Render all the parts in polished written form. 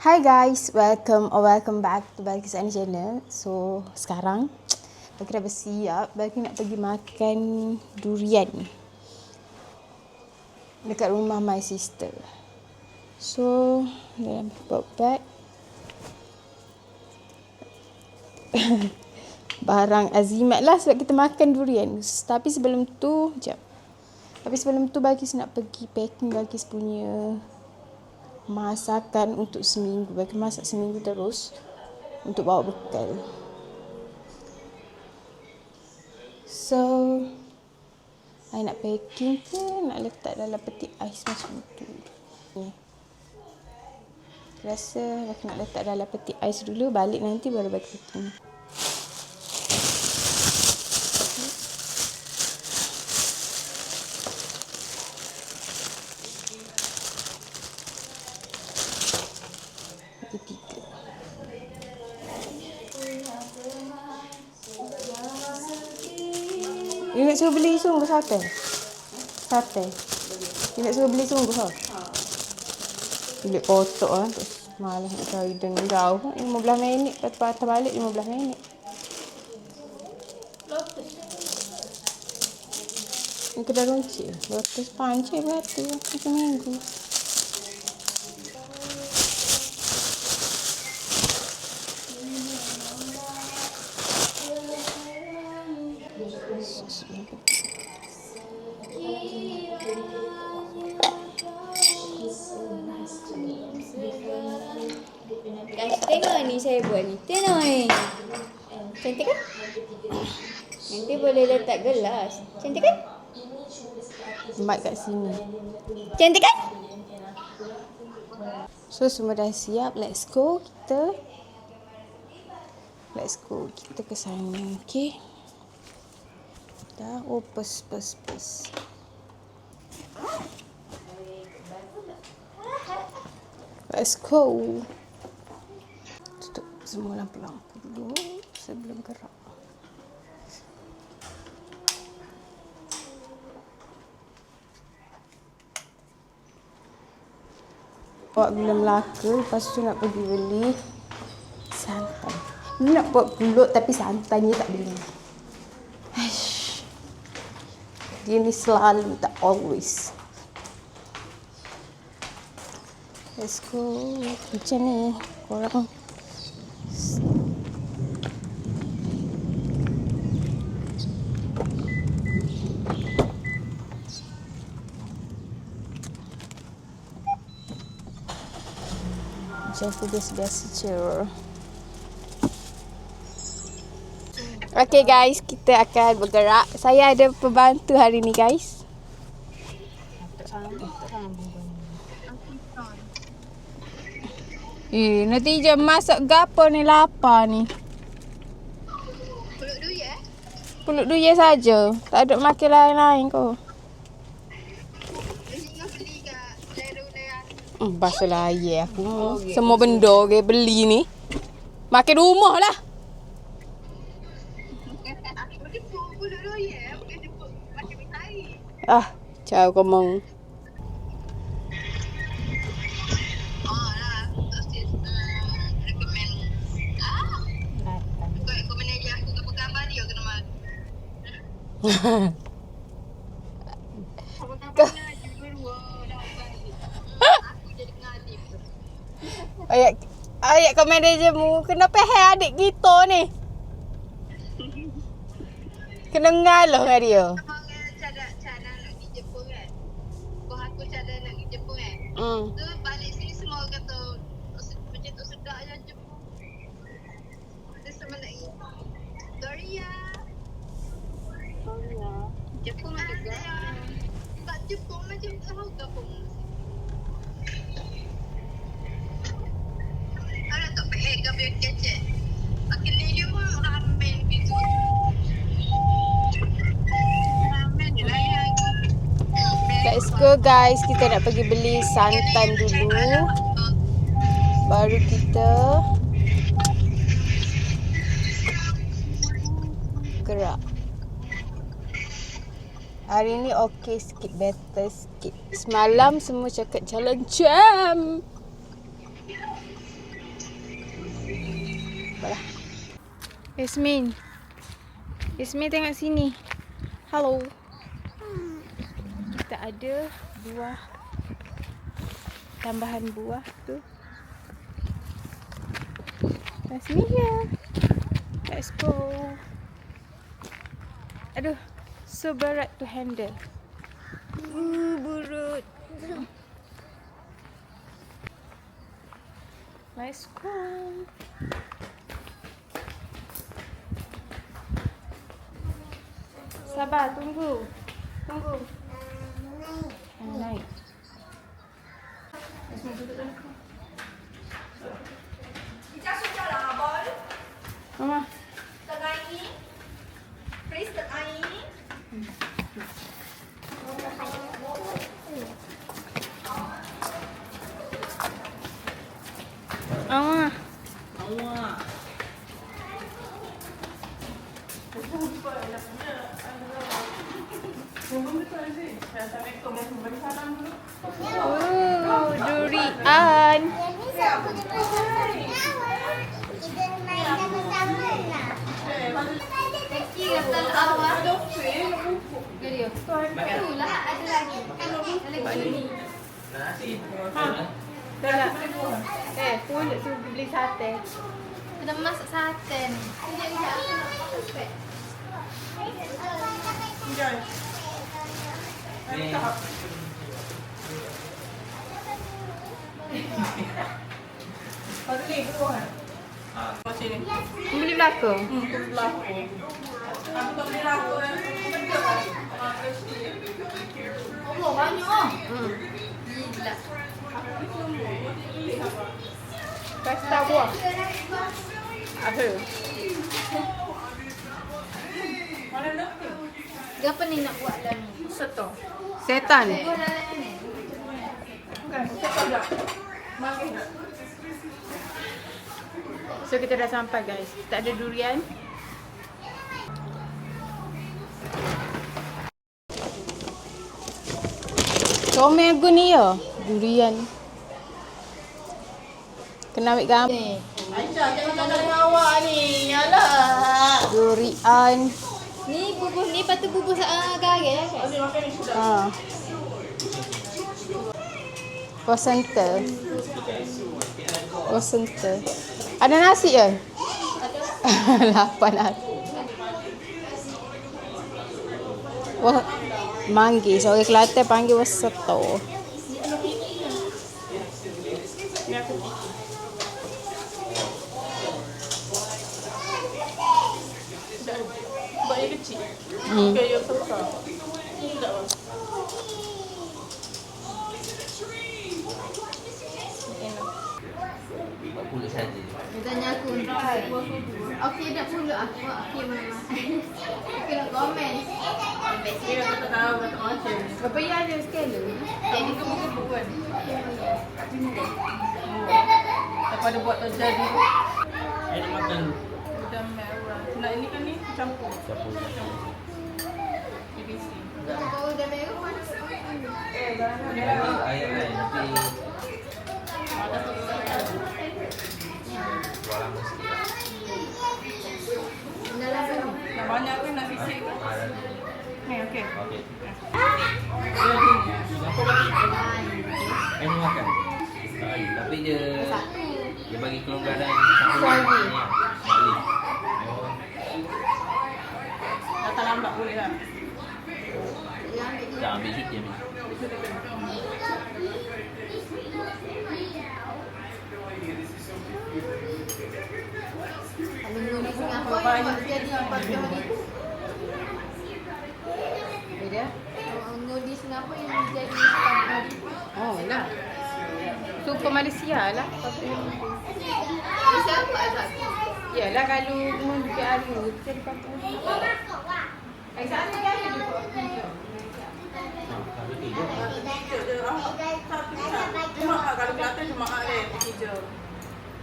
Hi guys, welcome back to Balkis Ani Channel. So, sekarang Balkis dah bersiap. Balkis nak pergi makan durian dekat rumah my sister. So, dalam pop bag barang azimat lah sebab kita makan durian. Tapi sebelum tu, Balkis nak pergi packing Balkis punya masakan untuk seminggu. Balkis masak seminggu terus untuk bawa bekal. So, I nak packing ke nak letak dalam peti ais macam tu. Ni. Rasa Balkis nak letak dalam peti ais dulu, balik nanti baru Balkis packing. Tiga. You nak suruh beli sungguh sate? Sate. You nak suruh beli sungguh ha? Bilik kotak lah. Terus malas nak cari dengan jauh. 15 minit. Lepas tu patah balik 15 minit. Ini kedai runcit. Lotus pancit berarti. Seminggu. Guys, tengok ni saya buat ni. Tengok ni. Cantik kan? Nanti boleh letak gelas. Cantik kan? Mic kat sini. Cantik kan? So, semua dah siap. Let's go. Kita ke sana. Okay. Dah. Oh, pes. Let's go. Tutup semua lampu-lampu dulu sebelum gerak. Buat gula Melaka, lepas tu nak pergi beli santan. Ni nak buat pulut tapi santannya tak beli. Aish. Dia ni selalu, tak always. Let's go. Macam ni korang. Macam tu biasa-biasa je. Okay guys, kita akan bergerak. Saya ada pembantu hari ni guys. Nanti je masak gapo ni, lapar ni. Pulut duye saja. Tak ada makan lain-lain kau. Bahasa lain aku. Semua benda ke beli ni. Makan rumah lah. Ciao kau mau. Ayat kau managermu kena pehel adik kita ni. Kena ngalah dengan dia. Tu balik sini semua orang kata macam tu sedap je Jepun. Ada sama lagi. Doria. Jepun juga. Tak Jepun macam tahu ke pun. Ada tak pehek ke biar kecek. Makin dia pun ramen gitu. Ramen je lah yang. Let's go guys, kita nak pergi beli santan dulu. Baru kita gerak. Hari ni okey sikit, better sikit. Semalam semua cakap jalan jam. Yasmin. Yasmin tengok sini. Hello. Kita ada buah. Tambahan buah tu. Yasmin here. Let's go. Aduh, so berat to handle. Berat. Let's go. Sabar, tunggu. Tunggu. Naik. Mama. Mama. Durian. Pun tu beli sate. Kita masak sate ni. Beli belakang. Oh, banyak. Gila. Pesta buah. Apa? Apa ni nak buat dah ni? Setan. Buat dalam ni. So kita dah sampai guys. Kita ada durian. Comel aku ni ya. Durian. Kena ambil gambar. Aisyah, jangan tanya awak ni. Yalah. Durian. Ni bubus ni patut bubus garam kan? Ha. Wasenta. Wasenta. Ada nasi ke? Ada. Lapan nasi. Wah, manggis. Orang Kelantan panggil waseto. Buatnya kecil. Hmm. Bukan yang besar. Tidak lah. Pulut saja. Dia tanya aku okey dah pulut aku. Okey mama. Aku nak komen. Dia kata tahu kata macam. Apa yang ada sekali? Jadi gemuk-gemuk kan. Daripada buat terjadi. Saya nak makan Udah merah. Nak ini kan ni campur. campur. ABC. Kalau dah merah mana Air nanti keluar lama sikit lah. dalam sana. Nak banyak kan nak sisik kan? Ni okey. Okey. Dia dulu. Mau makan? Tapi dia bagi kelonggaran satu Lagi. Sekali. Datang lambat boleh lah. Tak ambil cuti ambil. Kalau ni Singapura yang buat jadi 40 hari tu. Dia? Ngudi Singapura yang jadi 40 hari tu. Oh lah. Super Malaysia lah. Siapa asal? Yalah kalau mengundi hari jadi 40 hari. Sana kan ada juga. Habis tidur. Cuma kalau Kelantan cuma ada kerja.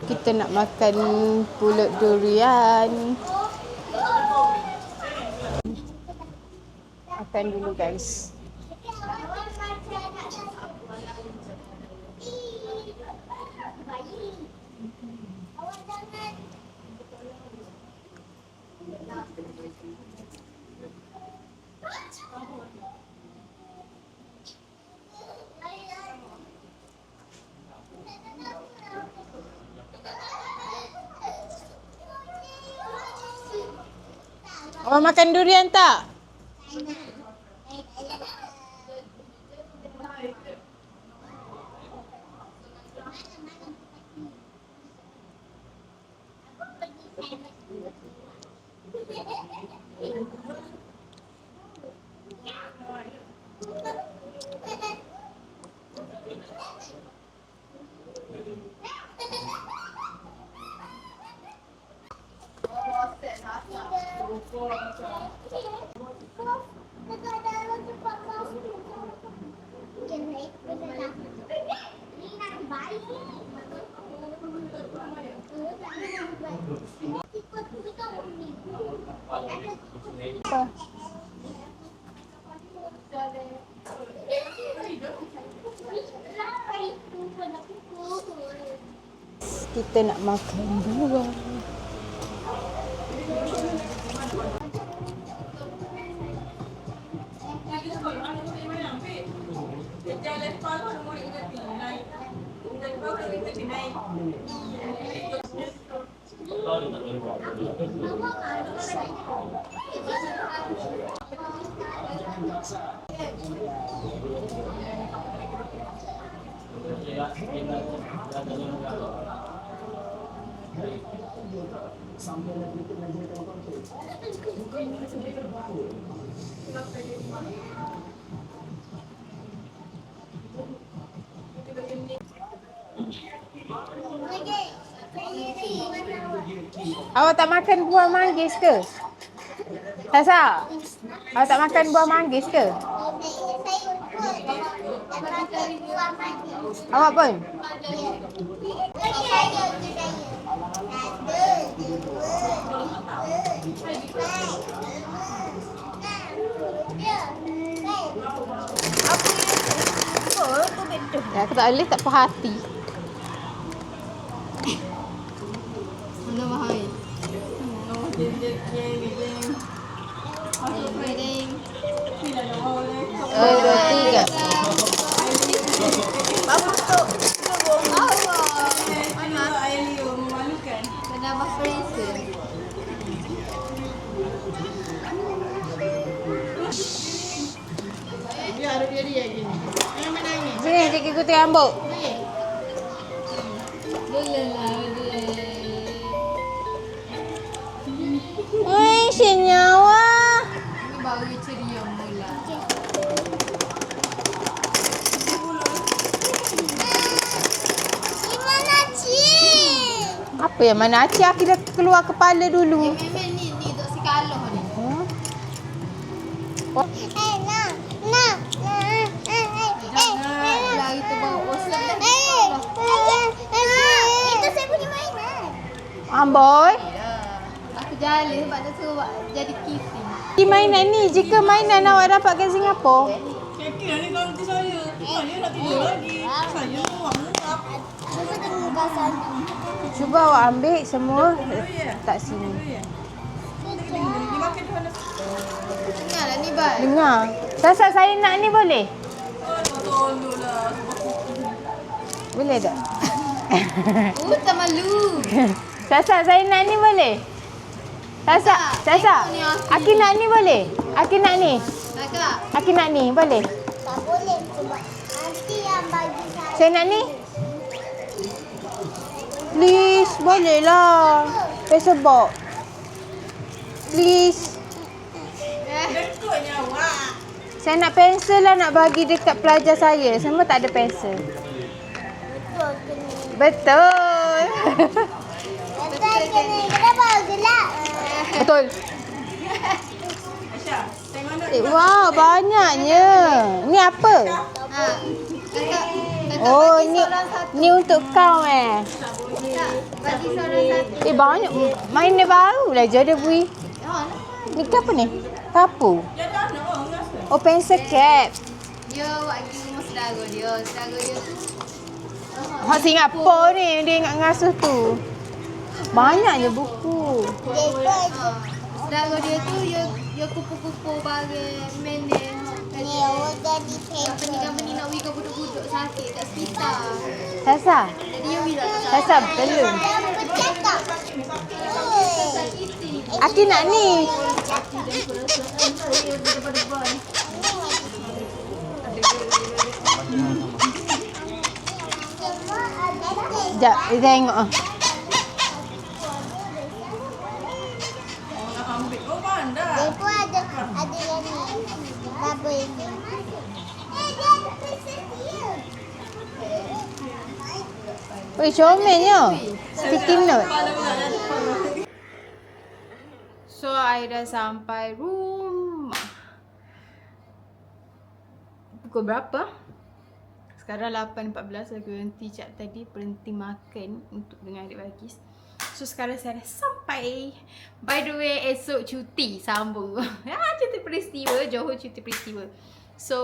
Kita nak makan pulut durian. Makan dulu guys. Awak makan durian tak? Kita nak makan buah. Awak tak makan buah manggis ke? Sasa, awak tak makan buah manggis ke? Awak pun? Ya, aku tak boleh tak puas hati. Mana mahal? Dua, tiga. Bagus tu. Ayah Leo memalukan. Menambah perisa. Sini, cikgu gunting rambut. Senyawa. Ini baru ceria mula. Apa yang mana Acik? Aku dah keluar kepala dulu. Memang ni untuk si Kaloh ni. Lari tu bawa bosan dah. Itu saya punya mainan. Amboy. Aku jalan sebab dia suruh jadi kitty. Di mainan ni, jika mainan awak dapat kat Singapura. Kira ni ganti saya. Dia nak tidur lagi. Saya buang muap. Cuba awak ambil semua tak sini. Dia makan di mana? Dengarlah ni, Bai. Dengar. Sasa, saya nak ni boleh? Tolonglah. Boleh tak? Tak malu. Sasa, saya nak ni boleh? Sasa, Sasa. Aki nak ni boleh? Aki nak ni? Kakak. Aki nak ni, boleh? Tak boleh sebab nanti yang bagi Saya nak ni. Please, boleh lah. Pencil box. Please. Dekutnya awak. Saya nak pensel lah, nak bagi dekat pelajar saya. Semua tak ada pensel. Betul. Betul kena kenapa gelap? Betul. Aisyah, tengok nak. Wow, banyaknya. Ni apa? Ha. Kakak. Oh, bagi ni seorang satu. ni untuk kau Kakak, bagi seorang satu. banyak. Mainan baru lah je ada bui. Oh, Ni ke apa ni? Kapu. Dia dah nak orang rasa. Oh, pencil cap. dia buat lagi rumah saudara dia. Saudara dia tu. Hak Singapura ni dia ingat ngasuh tu. Banyaknya buku. Saudara dia tu dia kupu-kupu bagi mendek. Ni awak jadi Company nak pergi ke budak-budak sakit kat hospital. Sasa. Jadi dia bilang Sasa, belum. bercakap. sakit. Aki nak ni. Bercakap. dan perasaan saya daripada baik. Sekejap, kita tengok ah. Oh, nak ambil. Oh, pandai. Dia pun ada yang ni. Bubble ni. Dia ada pencet dia. Oi, comelnya. Sticky note. Kepala pula dah depan. So, I dah sampai rumah. Pukul berapa? Sekarang 8.14. Aku berhenti cak tadi. Berhenti makan untuk dengan adik Balqis. So, sekarang saya dah sampai. By the way, esok cuti. Sambung. Cuti peristiwa. Johor cuti peristiwa. So,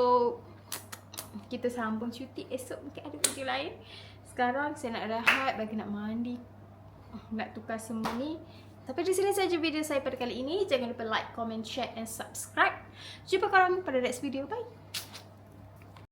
kita sambung cuti. Esok mungkin ada video lain. Sekarang saya nak rehat. Bagi nak mandi. Nak tukar semua ni. Tapi di sini saja video saya pada kali ini. Jangan lupa like, comment, share and subscribe. Jumpa korang pada next video. Bye.